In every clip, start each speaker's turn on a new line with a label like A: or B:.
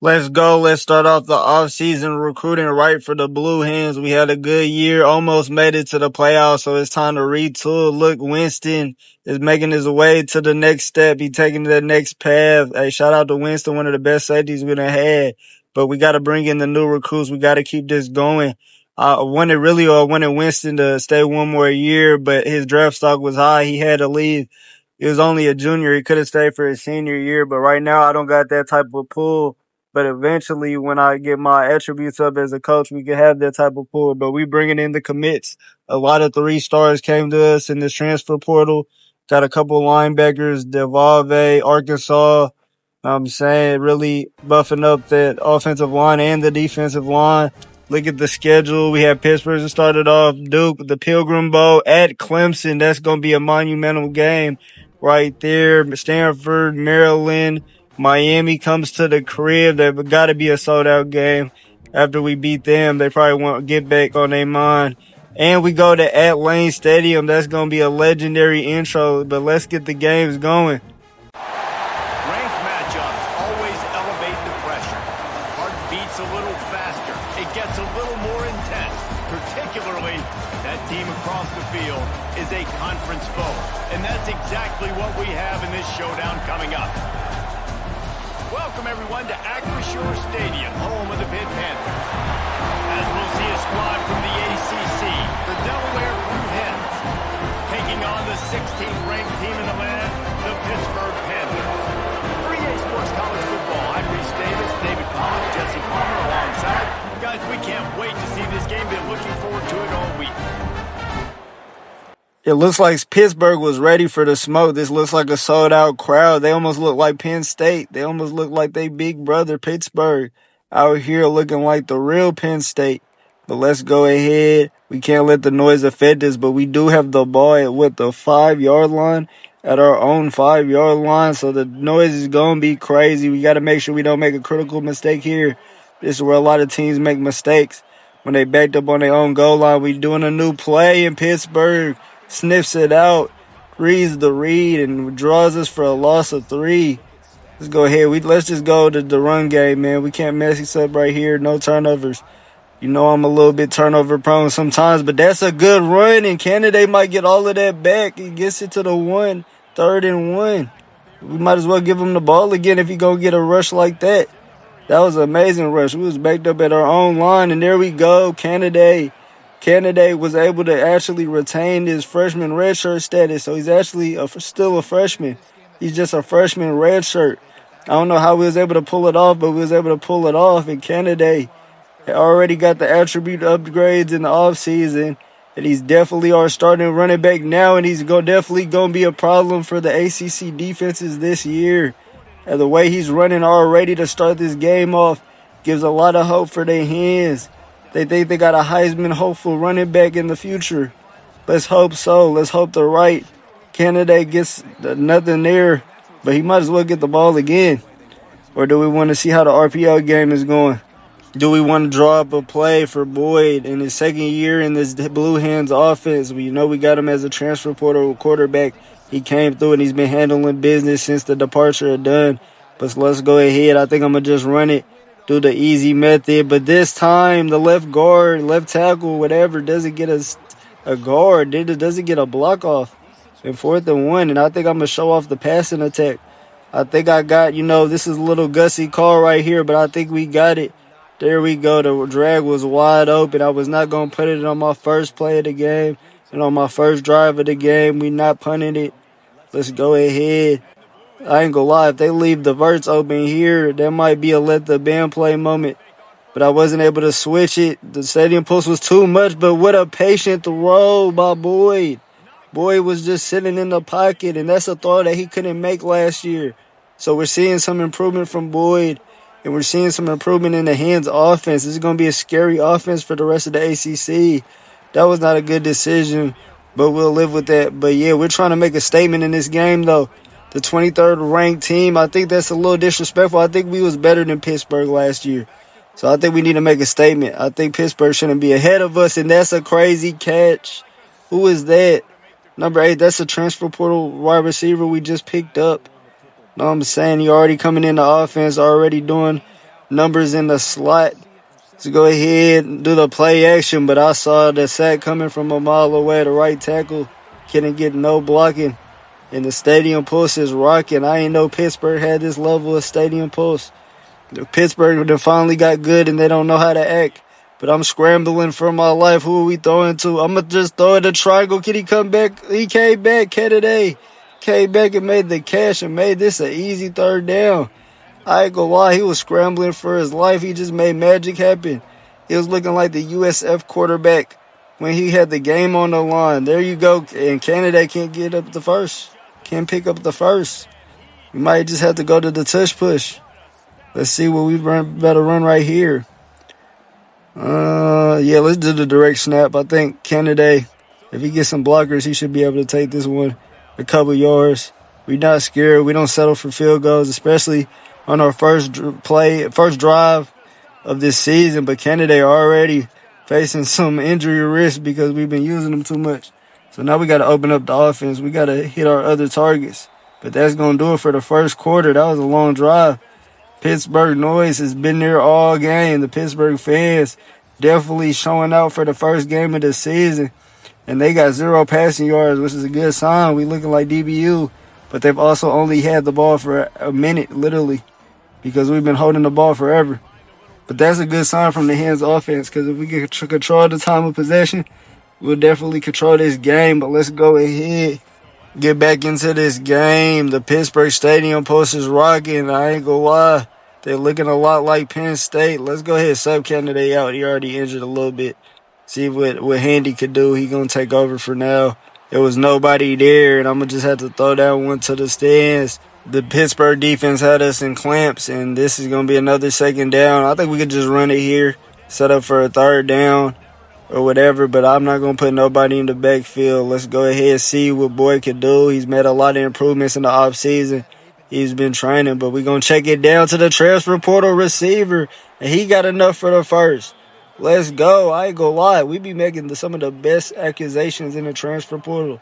A: Let's go. Let's start off the offseason recruiting right for the Blue Hens. We had a good year, almost made it to the playoffs, so it's time to retool. Look, Winston is making his way to the next step. He's taking the next path. Hey, shout out to Winston, one of the best safeties we've had. But we got to bring in the new recruits. We got to keep this going. I wanted Winston to stay one more year, but his draft stock was high. He had to leave. He was only a junior. He could have stayed for his senior year, but right now I don't got that type of pull. But eventually, when I get my attributes up as a coach, we can have that type of pull. But we bringing in the commits. A lot of 3 stars came to us in this transfer portal. Got a couple linebackers, Devalve, Arkansas. I'm saying really buffing up that offensive line and the defensive line. Look at the schedule. We have Pittsburgh that started off, Duke, the Pilgrim Bowl at Clemson. That's going to be a monumental game right there. Stanford, Maryland. Miami comes to the crib. They've got to be a sold-out game. After we beat them, they probably won't get back on their mind. And we go to at Lane Stadium. That's going to be a legendary intro, but let's get the games going.
B: Ranked matchups always elevate the pressure. Heart beats a little faster. It gets a little more intense, particularly if that team across the field is a conference foe. And that's exactly what we have in this showdown coming up. Welcome, everyone, to Acrisure Stadium, home of the Pitt Panthers. As we'll see a squad from the ACC, the Delaware Hens, taking on the 16th ranked team in the land, the Pittsburgh Panthers. 3A Sports College Football, I'm Reese Davis, David Pollock, Jesse Palmer alongside. Guys, we can't wait to see this game. Been looking forward to it all week.
A: It looks like Pittsburgh was ready for the smoke. This looks like a sold-out crowd. They almost look like Penn State. They almost look like they big brother Pittsburgh out here looking like the real Penn State. But let's go ahead. We can't let the noise affect us, but we do have the ball at the 5-yard line, at our own 5-yard line, so the noise is going to be crazy. We got to make sure we don't make a critical mistake here. This is where a lot of teams make mistakes. When they backed up on their own goal line, we doing a new play in Pittsburgh. Sniffs it out, reads the read, and draws us for a loss of 3. Let's go ahead. Let's just go to the run game, man. We can't mess this up right here. No turnovers. You know I'm a little bit turnover prone sometimes, but that's a good run, and Canada might get all of that back. He gets it to the 1, 3rd and 1. We might as well give him the ball again if he gonna get a rush like that. That was an amazing rush. We was backed up at our own line, and there we go, Canada was able to actually retain his freshman redshirt status, so he's actually still a freshman. He's just a freshman redshirt. I don't know how we was able to pull it off, but we was able to pull it off. And Canada already got the attribute upgrades in the offseason, and he's definitely our starting running back now, and he's definitely going to be a problem for the ACC defenses this year. And the way he's running already to start this game off gives a lot of hope for their hands. They think they got a Heisman hopeful running back in the future. Let's hope so. Let's hope the right candidate gets nothing there, but he might as well get the ball again. Or do we want to see how the RPO game is going? Do we want to draw up a play for Boyd in his second year in this Blue Hens offense? We know we got him as a transfer portal quarterback. He came through and he's been handling business since the departure of Dunn. But let's go ahead. I think I'm going to just run it. Do the easy method, but this time the left guard, left tackle, whatever, doesn't get a guard, doesn't get a block off in 4th and 1, and I think I'm going to show off the passing attack. I think I got, this is a little gutsy call right here, but I think we got it. There we go. The drag was wide open. I was not going to put it on my first play of the game and on my first drive of the game. We not punting it. Let's go ahead. I ain't gonna lie, if they leave the verts open here, that might be a let the band play moment. But I wasn't able to switch it. The stadium post was too much, but what a patient throw by Boyd. Boyd was just sitting in the pocket, and that's a throw that he couldn't make last year. So we're seeing some improvement from Boyd, and we're seeing some improvement in the Hens offense. This is going to be a scary offense for the rest of the ACC. That was not a good decision, but we'll live with that. But, yeah, we're trying to make a statement in this game, though. The 23rd ranked team, I think that's a little disrespectful. I think we was better than Pittsburgh last year. So I think we need to make a statement. I think Pittsburgh shouldn't be ahead of us, and that's a crazy catch. Who is that? Number 8, that's a transfer portal wide receiver we just picked up. Know what I'm saying? He already coming in the offense, already doing numbers in the slot to go ahead and do the play action, but I saw the sack coming from a mile away. The right tackle couldn't get no blocking, and the stadium pulse is rocking. I ain't know Pittsburgh had this level of stadium pulse. Pittsburgh finally got good, and they don't know how to act. But I'm scrambling for my life. Who are we throwing to? I'm going to just throw it a triangle. Can he come back? He came back. Kennedy came back and made the catch and made this an easy third down. I ain't gonna lie. He was scrambling for his life. He just made magic happen. He was looking like the USF quarterback when he had the game on the line. There you go. And Kennedy can't get up the first. Can't pick up the first. We might just have to go to the tush push. Let's see what we better run right here. Yeah, let's do the direct snap. I think Kennedy, if he gets some blockers, he should be able to take this one a couple yards. We're not scared. We don't settle for field goals, especially on our first drive of this season. But Kennedy already facing some injury risk because we've been using him too much. So now we got to open up the offense. We got to hit our other targets. But that's going to do it for the first quarter. That was a long drive. Pittsburgh noise has been there all game. The Pittsburgh fans definitely showing out for the first game of the season. And they got 0 passing yards, which is a good sign. We looking like DBU. But they've also only had the ball for a minute, literally, because we've been holding the ball forever. But that's a good sign from the Hens offense, because if we can control the time of possession, we'll definitely control this game. But let's go ahead, get back into this game. The Pittsburgh Stadium post is rocking. I ain't gonna lie. They're looking a lot like Penn State. Let's go ahead and sub Kennedy out. He already injured a little bit. See what Handy could do. He going to take over for now. There was nobody there, and I'm going to just have to throw that one to the stands. The Pittsburgh defense had us in clamps, and this is going to be another second down. I think we could just run it here, set up for a third down or whatever, but I'm not going to put nobody in the backfield. Let's go ahead and see what Boyd can do. He's made a lot of improvements in the offseason. He's been training, but we're going to check it down to the transfer portal receiver, and he got enough for the first. Let's go. I ain't going to lie. We be making some of the best accusations in the transfer portal.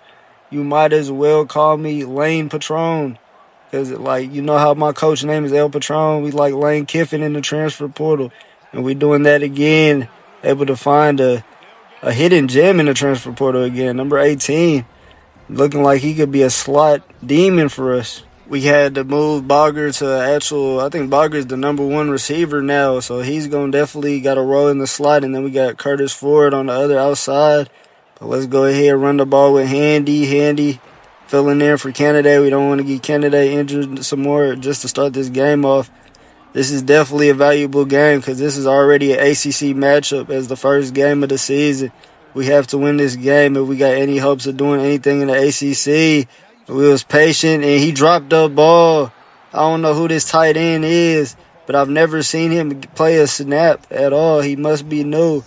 A: You might as well call me Lane Patron, because, like, you know how my coach name is El Patron. We like Lane Kiffin in the transfer portal, and we doing that again, able to find a hidden gem in the transfer portal again. Number 18, looking like he could be a slot demon for us. We had to move Bogger to I think Bogger is the number 1 receiver now, so he's going to definitely got a role in the slot, and then we got Curtis Ford on the other outside. But let's go ahead and run the ball with Handy filling in for Kennedy. We don't want to get Kennedy injured some more just to start this game off. This is definitely a valuable game because this is already an ACC matchup as the first game of the season. We have to win this game if we got any hopes of doing anything in the ACC. We was patient, and he dropped the ball. I don't know who this tight end is, but I've never seen him play a snap at all. He must be new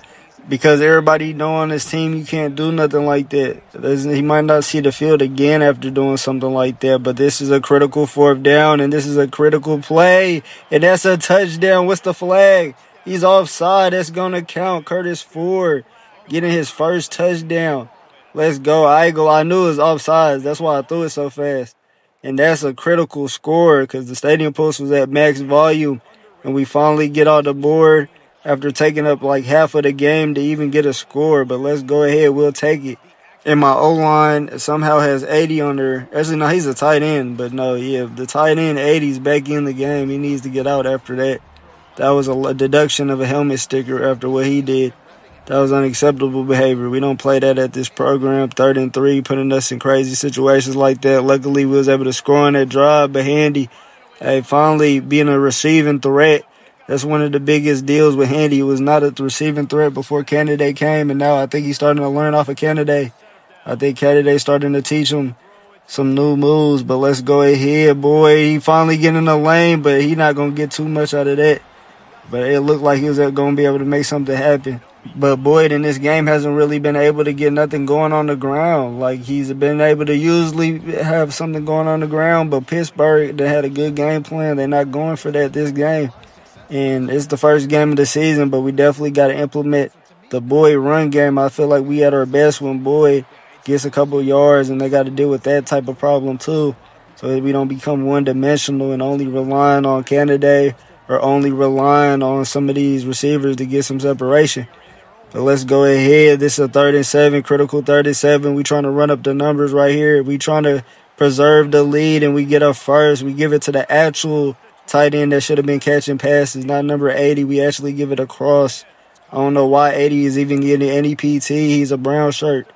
A: because everybody know on this team you can't do nothing like that. He might not see the field again after doing something like that, but this is a critical 4th down, and this is a critical play, and that's a touchdown. What's the flag? He's offside. That's going to count. Curtis Ford getting his first touchdown. Let's go. I knew it was offsides. That's why I threw it so fast. And that's a critical score because the stadium post was at max volume. And we finally get on the board after taking up like half of the game to even get a score. But let's go ahead. We'll take it. And my O-line somehow has 80 on there. Actually, no, he's a tight end. But no, yeah, the tight end 80's back in the game. He needs to get out after that. That was a deduction of a helmet sticker after what he did. That was unacceptable behavior. We don't play that at this program. 3rd and 3, putting us in crazy situations like that. Luckily, we was able to score on that drive, but Handy, finally being a receiving threat. That's one of the biggest deals with Handy. He was not a receiving threat before Kennedy came, and now I think he's starting to learn off of Kennedy. I think Kennedy's starting to teach him some new moves, but let's go ahead, boy. He finally getting in the lane, but he's not going to get too much out of that. But it looked like he was going to be able to make something happen. But Boyd in this game hasn't really been able to get nothing going on the ground. Like, he's been able to usually have something going on the ground, but Pittsburgh, they had a good game plan. They're not going for that this game. And it's the first game of the season, but we definitely got to implement the Boyd run game. I feel like we at our best when Boyd gets a couple yards, and they got to deal with that type of problem too, so that we don't become one-dimensional and only relying on Kennedy are only relying on some of these receivers to get some separation. But let's go ahead. This is a 3rd and 7, critical 3rd and 7. We trying to run up the numbers right here. We trying to preserve the lead, and we get up first. We give it to the actual tight end that should have been catching passes, not number 80. We actually give it across. I don't know why 80 is even getting any PT. He's a brown shirt.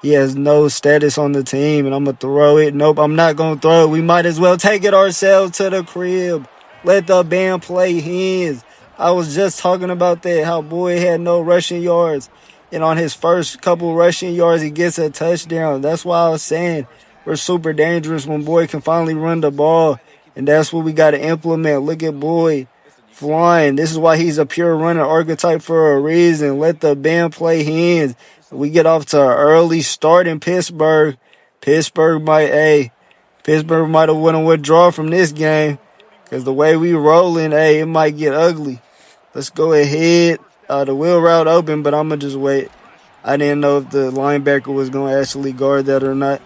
A: He has no status on the team, and I'm going to throw it. Nope, I'm not going to throw it. We might as well take it ourselves to the crib. Let the band play Hens. I was just talking about that, how Boyd had no rushing yards. And on his first couple rushing yards, he gets a touchdown. That's why I was saying we're super dangerous when Boyd can finally run the ball. And that's what we got to implement. Look at Boyd flying. This is why he's a pure runner archetype for a reason. Let the band play Hens. We get off to an early start in Pittsburgh. Pittsburgh might have won a withdrawal from this game. Because the way we rolling, it might get ugly. Let's go ahead. The wheel route open, but I'm going to just wait. I didn't know if the linebacker was going to actually guard that or not.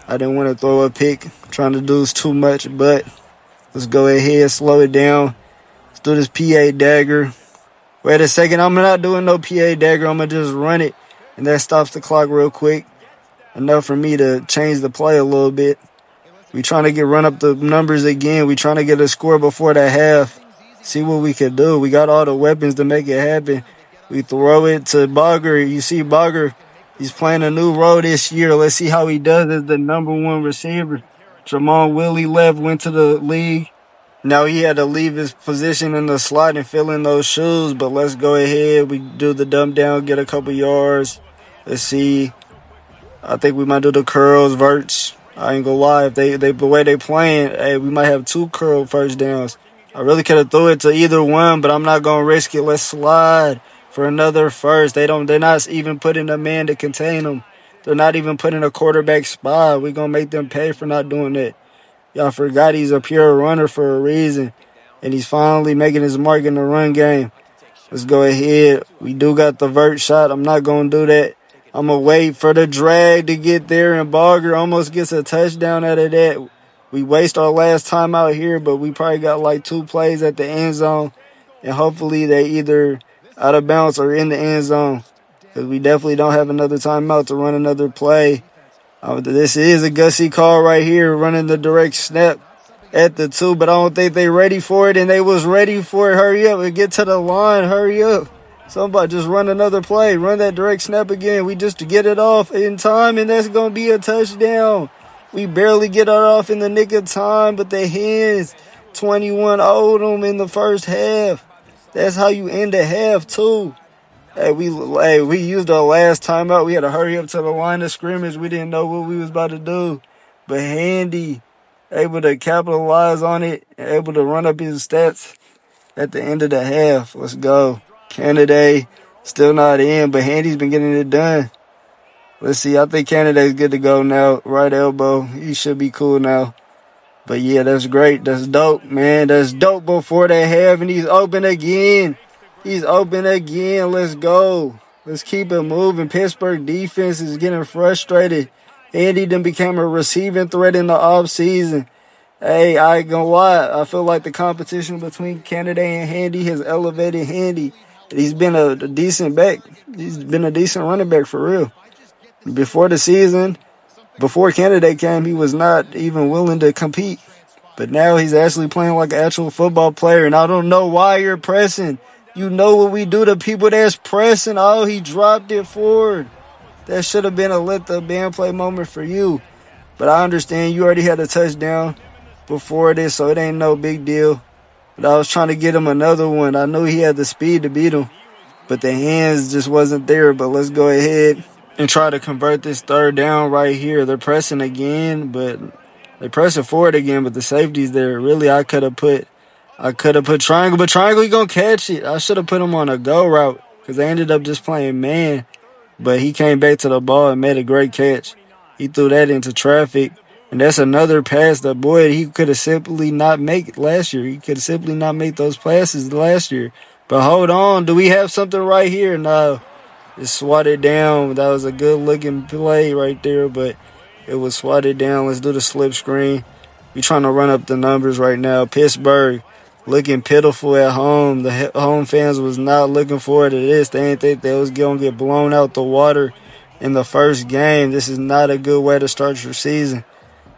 A: I didn't want to throw a pick. Trying to do too much, but let's go ahead, slow it down. Let's do this PA dagger. Wait a second. I'm not doing no PA dagger. I'm going to just run it, and that stops the clock real quick. Enough for me to change the play a little bit. We trying to run up the numbers again. We trying to get a score before the half. See what we can do. We got all the weapons to make it happen. We throw it to Bogger. You see Bogger, he's playing a new role this year. Let's see how he does as the number 1 receiver. Jamon Willie left, went to the league. Now he had to leave his position in the slot and fill in those shoes. But let's go ahead. We do the dumb down, get a couple yards. Let's see. I think we might do the curls, verts. I ain't gonna lie. If the way they playing, we might have 2 curl first downs. I really could have threw it to either one, but I'm not gonna risk it. Let's slide for another first. They're not even putting a man to contain them. They're not even putting a quarterback spot. We're gonna make them pay for not doing that. Y'all forgot he's a pure runner for a reason, and he's finally making his mark in the run game. Let's go ahead. We do got the vert shot. I'm not gonna do that. I'm going to wait for the drag to get there, and Bogger almost gets a touchdown out of that. We waste our last time out here, but we probably got like 2 plays at the end zone, and hopefully they either out of bounds or in the end zone, because we definitely don't have another timeout to run another play. This is a gutsy call right here, running the direct snap at the 2, but I don't think they ready for it, and they was ready for it. Hurry up and get to the line. Hurry up. Somebody just run another play. Run that direct snap again. We just get it off in time, and that's going to be a touchdown. We barely get it off in the nick of time, but the Hens 21-0 them in the first half. That's how you end a half, too. We used our last timeout. We had to hurry up to the line of scrimmage. We didn't know what we was about to do. But Handy, able to capitalize on it, able to run up his stats at the end of the half. Let's go. Canada still not in, but Handy's been getting it done. Let's see. I think Canada's good to go now. Right elbow. He should be cool now. But, yeah, that's great. That's dope, man. That's dope before they have, and he's open again. He's open again. Let's go. Let's keep it moving. Pittsburgh defense is getting frustrated. Handy then became a receiving threat in the offseason. Hey, I ain't gonna lie. I feel like the competition between Canada and Handy has elevated Handy. He's been a decent back. He's been a decent running back for real. Before the season, before Canada came, he was not even willing to compete. But now he's actually playing like an actual football player. And I don't know why you're pressing. You know what we do to people that's pressing. Oh, he dropped it forward. That should have been a let the band play moment for you. But I understand you already had a touchdown before this, so it ain't no big deal. But I was trying to get him another one. I knew he had the speed to beat him, but the hands just wasn't there. But let's go ahead and try to convert this 3rd down right here. They're pressing again, but they're pressing forward again, but the safety's there. Really, I could have put triangle, but triangle, he gonna catch it. I should have put him on a go route because they ended up just playing man. But he came back to the ball and made a great catch. He threw that into traffic. And that's another pass that, boy, he could have simply not make last year. He could have simply not made those passes last year. But hold on. Do we have something right here? No. It's swatted down. That was a good-looking play right there, but it was swatted down. Let's do the slip screen. We're trying to run up the numbers right now. Pittsburgh looking pitiful at home. The home fans was not looking forward to this. They didn't think they was going to get blown out the water in the first game. This is not a good way to start your season.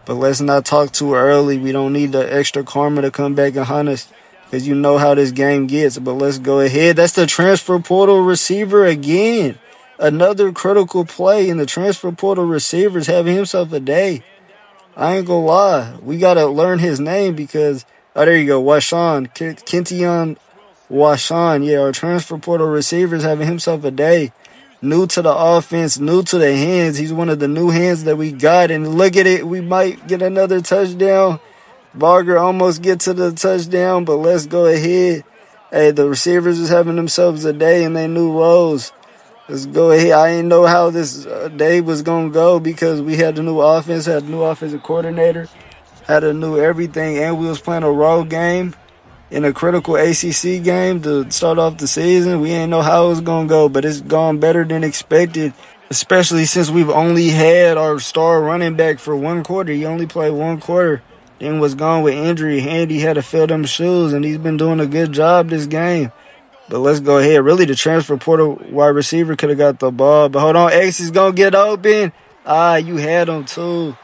A: But let's not talk too early. We don't need the extra karma to come back and hunt us because you know how this game gets. But let's go ahead. That's the transfer portal receiver again. Another critical play, and the transfer portal receiver's having himself a day. I ain't gonna lie. We gotta learn his name because, oh, there you go, Washawn. Kention Washawn. Yeah, our transfer portal receiver's having himself a day. New to the offense, new to the hands. He's one of the new hands that we got. And look at it. We might get another touchdown. Barger almost get to the touchdown, but let's go ahead. Hey, the receivers is having themselves a day in their new roles. Let's go ahead. I didn't know how this day was going to go because we had a new offense, had a new offensive coordinator, had a new everything, and we was playing a road game in a critical ACC game to start off the season. We didn't know how it was going to go, but it's gone better than expected, especially since we've only had our star running back for one quarter. He only played one quarter, then was gone with injury. Handy had to fill them shoes, and he's been doing a good job this game. But let's go ahead. Really, the transfer portal wide receiver could have got the ball. But hold on, X is going to get open. You had him too.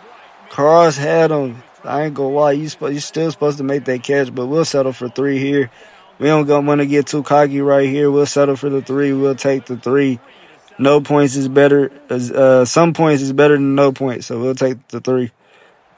A: Cross had him. I ain't going to lie. You still supposed to make that catch, but we'll settle for 3 here. We don't want to get too cocky right here. We'll settle for the 3. We'll take the 3. No points is better. Some points is better than no points, so we'll take the 3.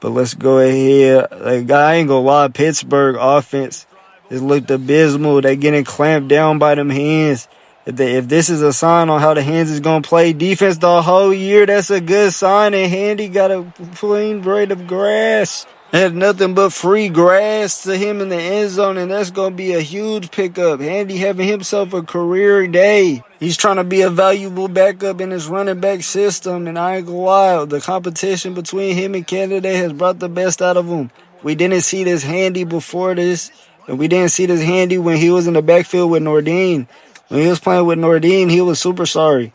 A: But let's go ahead. I ain't going to lie. Pittsburgh offense has looked abysmal. They getting clamped down by them hands. If this is a sign on how the hands is going to play defense the whole year, that's a good sign. And Handy got a clean blade of grass. Had nothing but free grass to him in the end zone, and that's going to be a huge pickup. Handy having himself a career day. He's trying to be a valuable backup in his running back system, and I ain't going to lie, the competition between him and Kennedy has brought the best out of him. We didn't see this Handy before this, and we didn't see this Handy when he was in the backfield with Nordine. When he was playing with Nordine, he was super sorry.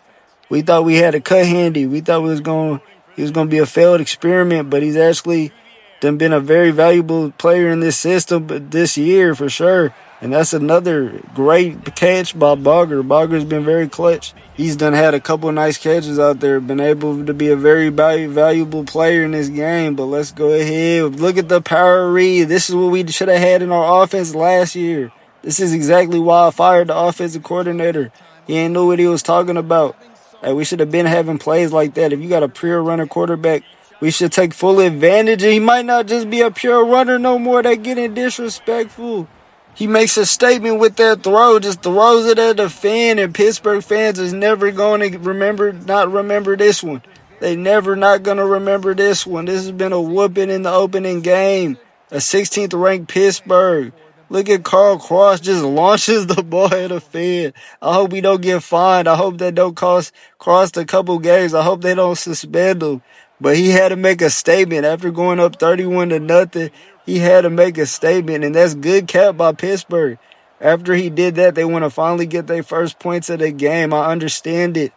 A: We thought we had to cut Handy. We thought he was going to be a failed experiment, but he's actually been a very valuable player in this system this year for sure. And that's another great catch by Barger. Barger's been very clutch. He's had a couple of nice catches out there, been able to be a very valuable player in this game. But let's go ahead. Look at the power read. This is what we should have had in our offense last year. This is exactly why I fired the offensive coordinator. He ain't knew what he was talking about. Hey, we should have been having plays like that. If you got a pure runner quarterback, we should take full advantage. And he might not just be a pure runner no more. They getting disrespectful. He makes a statement with that throw, just throws it at the fan, and Pittsburgh fans is never going to not remember this one. They never not going to remember this one. This has been a whooping in the opening game. A 16th ranked Pittsburgh. Look at Carl Cross just launches the ball at a fan. I hope we don't get fined. I hope that don't cost Cross a couple games. I hope they don't suspend him. But he had to make a statement after going up 31-0. He had to make a statement, and that's good cap by Pittsburgh. After he did that, they want to finally get their first points of the game. I understand it.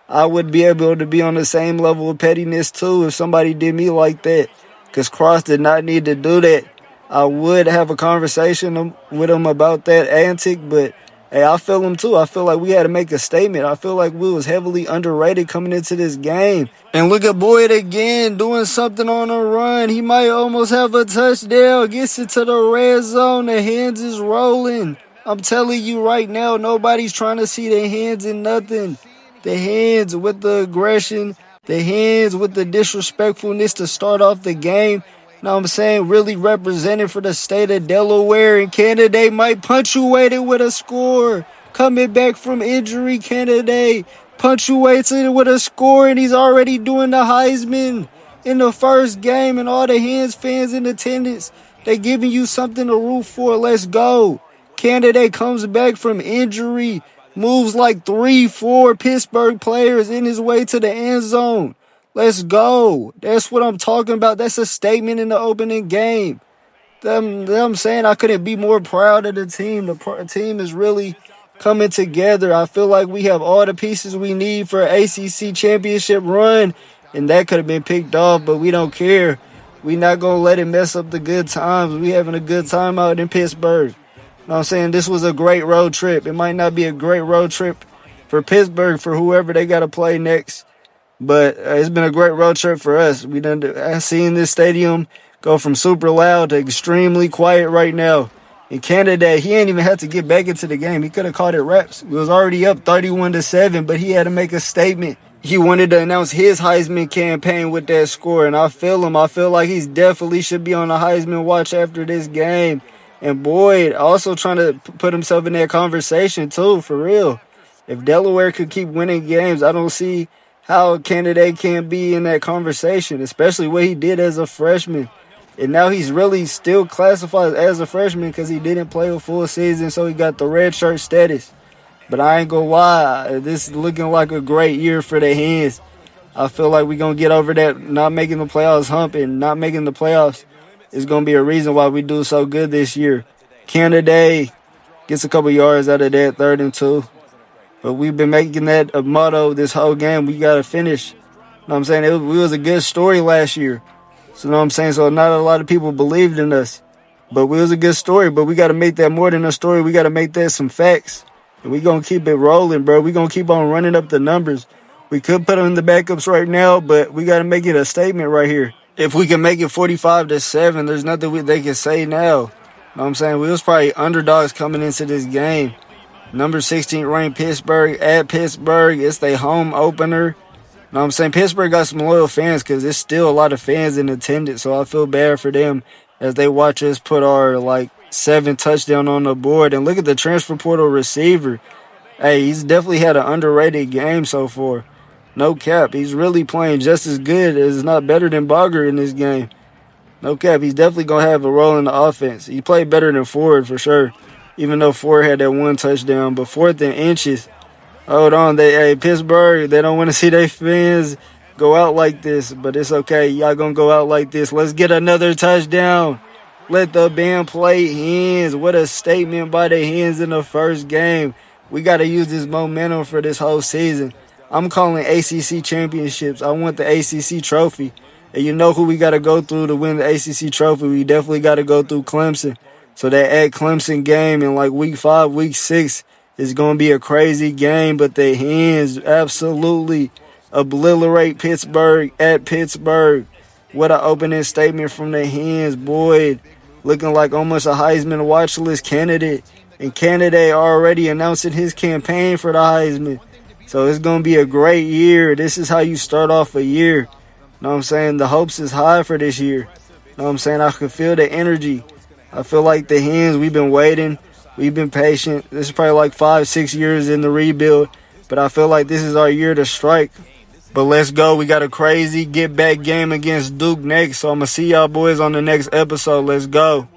A: I would be able to be on the same level of pettiness too if somebody did me like that, because Cross did not need to do that. I would have a conversation with him about that antic, but hey, I feel him too. I feel like we had to make a statement. I feel like we was heavily underrated coming into this game. And look at Boyd again doing something on a run. He might almost have a touchdown. Gets it to the red zone. The hands is rolling. I'm telling you right now, nobody's trying to see the hands in nothing. The hands with the aggression. The hands with the disrespectfulness to start off the game. You know what I'm saying? Really representing for the state of Delaware. And Canada might punctuate it with a score. Coming back from injury, Canada punctuates it with a score. And he's already doing the Heisman in the first game. And all the Hens fans in attendance, they giving you something to root for. Let's go. Canada comes back from injury. Moves like 3-4 Pittsburgh players in his way to the end zone. Let's go. That's what I'm talking about. That's a statement in the opening game. I'm saying I couldn't be more proud of the team. The team is really coming together. I feel like we have all the pieces we need for an ACC championship run, and that could have been picked off, but we don't care. We're not going to let it mess up the good times. We having a good time out in Pittsburgh. know what I'm saying? This was a great road trip. It might not be a great road trip for Pittsburgh, for whoever they got to play next. But it's been a great road trip for us. We done seen this stadium go from super loud to extremely quiet right now. In Canada, he ain't even had to get back into the game. He could have called it wraps. We was already up 31-7, but he had to make a statement. He wanted to announce his Heisman campaign with that score, and I feel him. I feel like he's definitely should be on the Heisman watch after this game. And Boyd also trying to put himself in that conversation too, for real. If Delaware could keep winning games, I don't see how a candidate can be in that conversation, especially what he did as a freshman. And now he's really still classified as a freshman because he didn't play a full season, so he got the red shirt status. But I ain't gonna lie, this is looking like a great year for the Hens. I feel like we're going to get over that not making the playoffs hump, and not making the playoffs is going to be a reason why we do so good this year. Canada gets a couple yards out of that 3rd and 2. But we've been making that a motto this whole game. We got to finish. You know what I'm saying? We was a good story last year. So, you know what I'm saying? So, not a lot of people believed in us. But we was a good story. But we got to make that more than a story. We got to make that some facts. And we going to keep it rolling, bro. We going to keep on running up the numbers. We could put them in the backups right now, but we got to make it a statement right here. If we can make it 45-7, there's nothing they can say now. You know what I'm saying? We was probably underdogs coming into this game. Number 16 ranked Pittsburgh at Pittsburgh. It's their home opener. You know what I'm saying? Pittsburgh got some loyal fans because there's still a lot of fans in attendance, so I feel bad for them as they watch us put our 7 touchdown on the board. And look at the transfer portal receiver. Hey, he's definitely had an underrated game so far. No cap. He's really playing just as good, as not better than Bogger in this game. No cap. He's definitely going to have a role in the offense. He played better than Ford for sure, even though Ford had that 1 touchdown. But 4th and inches. Hold on. Pittsburgh, they don't want to see their fans go out like this, but it's okay. Y'all going to go out like this. Let's get another touchdown. Let the band play Hens. What a statement by the Hens in the first game. We got to use this momentum for this whole season. I'm calling ACC championships. I want the ACC trophy. And you know who we got to go through to win the ACC trophy? We definitely got to go through Clemson. So that at Clemson game in week 5, week 6 is going to be a crazy game. But the Hens absolutely obliterate Pittsburgh at Pittsburgh. What an opening statement from the Hens. Boyd looking like almost a Heisman watch list candidate. And Canada already announcing his campaign for the Heisman. So it's going to be a great year. This is how you start off a year. Know what I'm saying? The hopes is high for this year. Know what I'm saying? I can feel the energy. I feel like the Hens, we've been waiting. We've been patient. This is probably 5-6 years in the rebuild. But I feel like this is our year to strike. But let's go. We got a crazy get-back game against Duke next. So I'm going to see y'all boys on the next episode. Let's go.